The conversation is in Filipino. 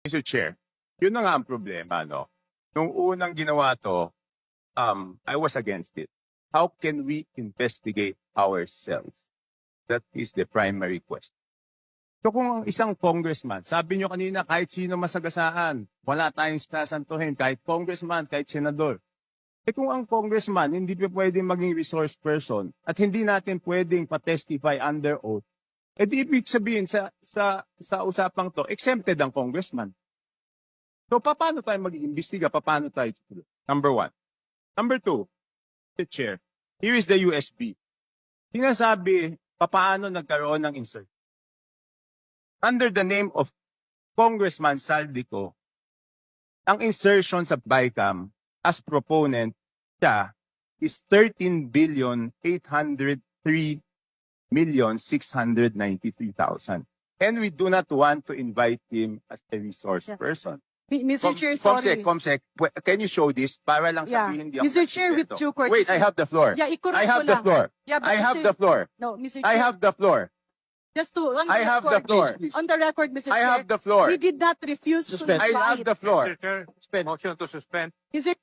Mr. Chair, yun na nga ang problema, no? Nung unang ginawa to, I was against it. How can we investigate ourselves? That is the primary question. So kung ang isang congressman, sabi nyo kanina kahit sino masagasaan, wala tayong sasantuhin, kahit congressman, kahit senador. Kung ang congressman hindi pa pwedeng maging resource person at hindi natin pwedeng pa-testify under oath, di ibig sabihin sa usapang to, exempted ang congressman. So paano tayo mag-iimbestiga? Paano tayo? Number one. Number two, Mr. Chair, here is the USB. Sinasabi, paano nagkaroon ng insert? Under the name of Congressman Saldico, ang insertion sa BICAM as proponent siya is 13,803,693,000. And we do not want to invite him as a resource person. Mr. Chair, sorry. Comsec, can you show this? Para lang sabihin hindi ako Mr. Chair, with nagsikwento. due courtesy. Wait, I have the floor. Yeah, ikorek I have ko the lang. floor. Yeah, but I have Mr. the floor. No, Mr. I Chair. have the floor. Just to, on I the have the record, floor. On the record, Mr. I Chair. have the floor. We did not refuse Suspend. to I invite. have the floor. Mr. Chair, motion to suspend. Mr.